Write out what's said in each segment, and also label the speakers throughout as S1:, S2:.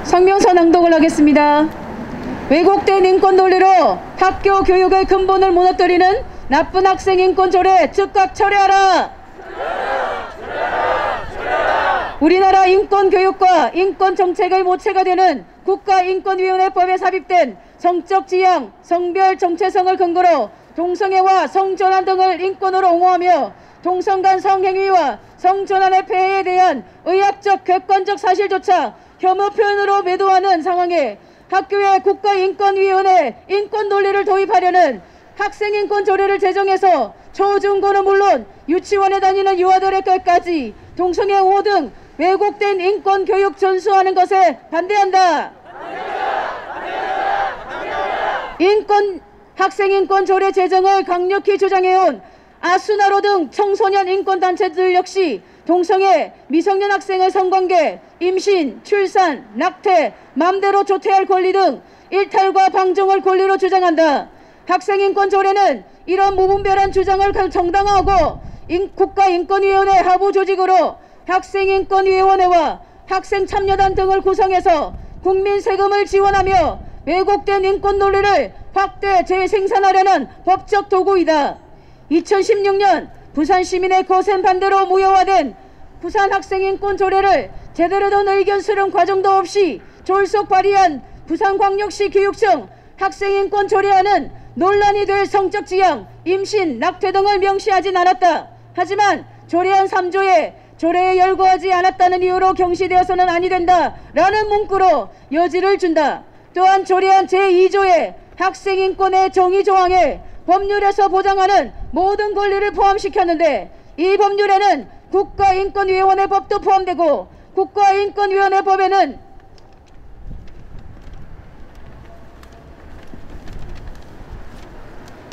S1: 성명서 낭독을 하겠습니다. 왜곡된 인권 논리로 학교 교육의 근본을 무너뜨리는 나쁜 학생 인권 조례 즉각 철회하라. 우리나라 인권교육과 인권정책의 모체가 되는 국가인권위원회법에 삽입된 성적 지향, 성별 정체성을 근거로 동성애와 성전환 등을 인권으로 옹호하며 동성 간 성행위와 성전환의 폐해에 대한 의학적 객관적 사실조차 혐오 표현으로 매도하는 상황에 학교에 국가인권위원회 인권논리를 도입하려는 학생인권 조례를 제정해서 초중고는 물론 유치원에 다니는 유아들의 것까지 동성애 옹호 등 왜곡된 인권 교육 전수하는 것에 반대한다. 학생인권 조례 제정을 강력히 주장해온 아수나로 등 청소년 인권단체들 역시 동성애, 미성년 학생의 성관계, 임신, 출산, 낙태, 맘대로 조퇴할 권리 등 일탈과 방종을 권리로 주장한다. 학생인권 조례는 이런 무분별한 주장을 정당화하고 국가인권위원회 하부 조직으로 학생인권위원회와 학생참여단 등을 구성해서 국민 세금을 지원하며 왜곡된 인권 논리를 확대 재생산하려는 법적 도구이다. 2016년 부산 시민의 거센 반대로 무효화된 부산 학생인권 조례를 제대로 된 의견 수렴 과정도 없이 졸속 발의한 부산광역시 교육청 학생인권 조례안은 논란이 될 성적 지향, 임신, 낙태 등을 명시하진 않았다. 하지만 조례안 3조에 조례에 열거하지 않았다는 이유로 경시되어서는 아니 된다 라는 문구로 여지를 준다. 또한 조례안 제2조에 학생인권의 정의조항에 법률에서 보장하는 모든 권리를 포함시켰는데 이 법률에는 국가인권위원회법도 포함되고 국가인권위원회법에는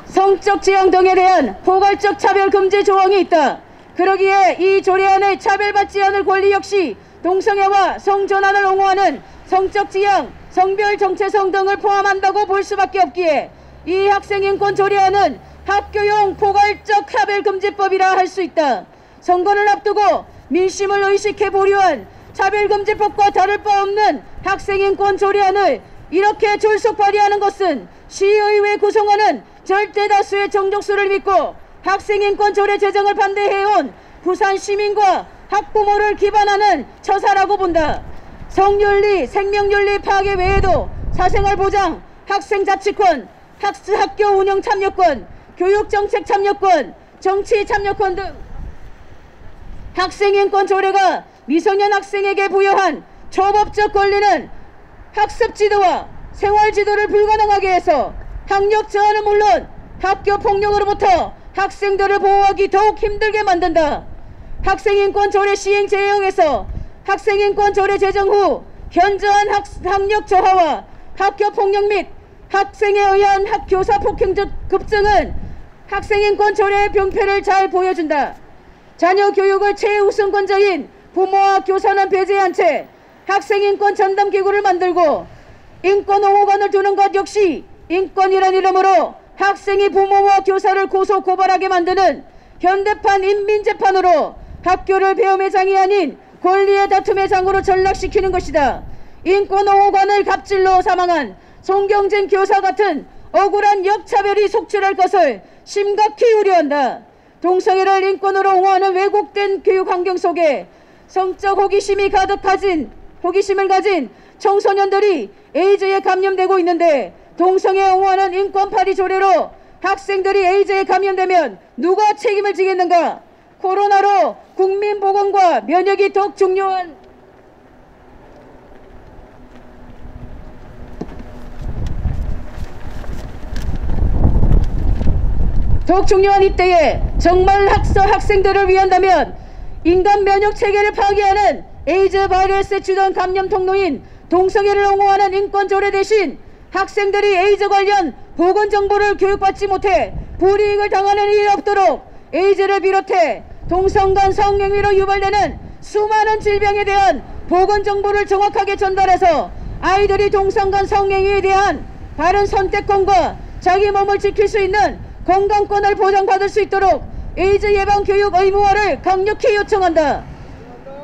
S1: 성적 지향 등에 대한 포괄적 차별 금지 조항이 있다. 그러기에 이 조례안의 차별받지 않을 권리 역시 동성애와 성전환을 옹호하는 성적 지향, 성별 정체성 등을 포함한다고 볼 수밖에 없기에 이 학생인권 조례안은 학교용 포괄적 차별금지법이라 할 수 있다. 선거를 앞두고 민심을 의식해 보류한 차별금지법과 다를 바 없는 학생인권 조례안을 이렇게 졸속 발의하는 것은 시의회 구성원은 절대 다수의 정족수를 믿고 학생인권 조례 제정을 반대해온 부산 시민과 학부모를 기반하는 처사라고 본다. 성윤리, 생명윤리 파괴 외에도 사생활 보장, 학생자치권, 학교 운영 참여권, 교육정책 참여권, 정치 참여권 등 학생인권 조례가 미성년 학생에게 부여한 초법적 권리는 학습지도와 생활지도를 불가능하게 해서 학력 저하는 물론 학교 폭력으로부터 학생들을 보호하기 더욱 힘들게 만든다. 학생인권 조례 시행 제형에서 학생인권 조례 제정 후 현저한 학력 저하와 학교 폭력 및 학생에 의한 교사 폭행 급증은 학생인권 조례의 병폐를 잘 보여준다. 자녀 교육을 최우선권자인 부모와 교사는 배제한 채 학생인권 전담기구를 만들고 인권옹호관을 두는 것 역시 인권이란 이름으로 학생이 부모와 교사를 고소 고발하게 만드는 현대판 인민재판으로 학교를 배움의 장이 아닌 권리의 다툼의 장으로 전락시키는 것이다. 인권옹호관을 갑질로 사망한 송경진 교사 같은 억울한 역차별이 속출할 것을 심각히 우려한다. 동성애를 인권으로 옹호하는 왜곡된 교육 환경 속에 성적 호기심을 가진 청소년들이 에이즈에 감염되고 있는데 동성애 옹호하는 인권파리 조례로 학생들이 에이즈에 감염되면 누가 책임을 지겠는가? 코로나로 국민보건과 면역이 더욱 중요한 이때에 정말 학생들을 위한다면 인간 면역 체계를 파괴하는 에이즈 바이러스의 주된 감염 통로인 동성애를 옹호하는 인권 조례 대신 학생들이 에이즈 관련 보건 정보를 교육받지 못해 불이익을 당하는 일이 없도록 에이즈를 비롯해 동성 간 성행위로 유발되는 수많은 질병에 대한 보건 정보를 정확하게 전달해서 아이들이 동성 간 성행위에 대한 바른 선택권과 자기 몸을 지킬 수 있는 건강권을 보장받을 수 있도록 에이즈 예방 교육 의무화를 강력히 요청한다.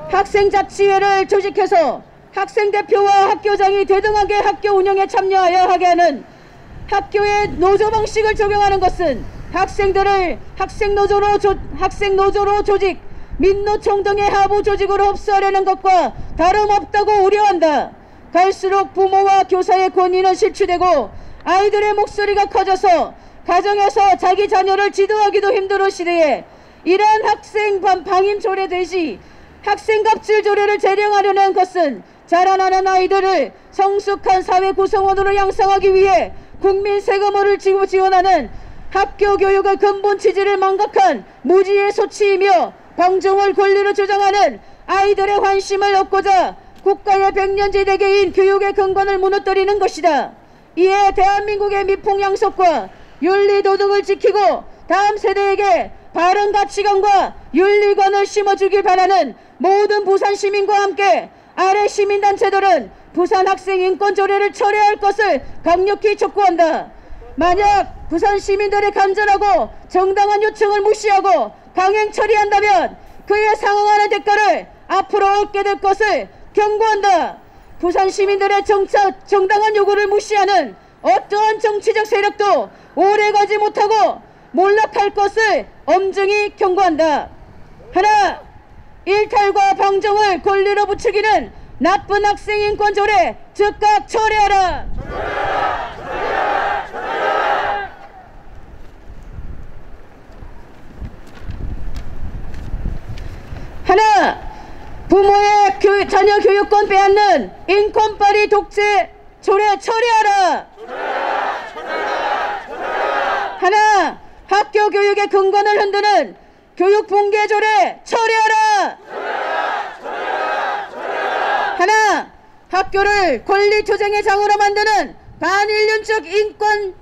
S1: 학생자치회를 조직해서 학생대표와 학교장이 대등하게 학교 운영에 참여하여 하게 하는 학교의 노조 방식을 적용하는 것은 학생들을 학생노조로 조직, 민노총 등의 하부 조직으로 흡수하려는 것과 다름없다고 우려한다. 갈수록 부모와 교사의 권위는 실추되고 아이들의 목소리가 커져서 가정에서 자기 자녀를 지도하기도 힘든 시대에 이러한 학생 방임 조례 대시 학생 갑질 조례를 제정하려는 것은 자라나는 아이들을 성숙한 사회 구성원으로 양성하기 위해 국민 세금을 지원하는 학교 교육의 근본 취지를 망각한 무지의 소치이며 방종을 권리로 주장하는 아이들의 환심을 얻고자 국가의 백년지대계인 교육의 근간을 무너뜨리는 것이다. 이에 대한민국의 미풍양속과 윤리도덕을 지키고 다음 세대에게 바른 가치관과 윤리관을 심어주길 바라는 모든 부산 시민과 함께 아래 시민단체들은 부산 학생 인권 조례를 철회할 것을 강력히 촉구한다. 만약 부산 시민들의 간절하고 정당한 요청을 무시하고 강행 처리한다면 그에 상응하는 대가를 앞으로 얻게 될 것을 경고한다. 부산 시민들의 정당한 요구를 무시하는 어떠한 정치적 세력도 오래가지 못하고 몰락할 것을 엄중히 경고한다. 하나, 일탈과 방종을 권리로 부추기는 나쁜 학생 인권 조례 즉각 철회하라. 하나, 부모의 자녀 교육권 빼앗는 인권빨이 독재 조례 철회하라. 하나, 학교 교육의 근간을 흔드는 교육 붕괴 조례 철회하라. 하나, 학교를 권리 투쟁의 장으로 만드는 반인륜적 인권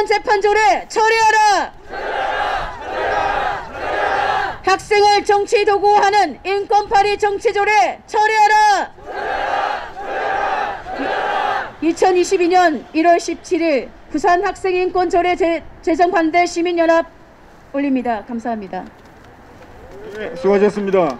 S1: 재판 조례 철회하라. 학생을 정치 도구화하는 인권파리 정치 조례 철회하라. 2022년 1월 17일 부산 학생 인권 조례 제정 반대 시민연합 올립니다. 감사합니다.
S2: 네, 수고하셨습니다.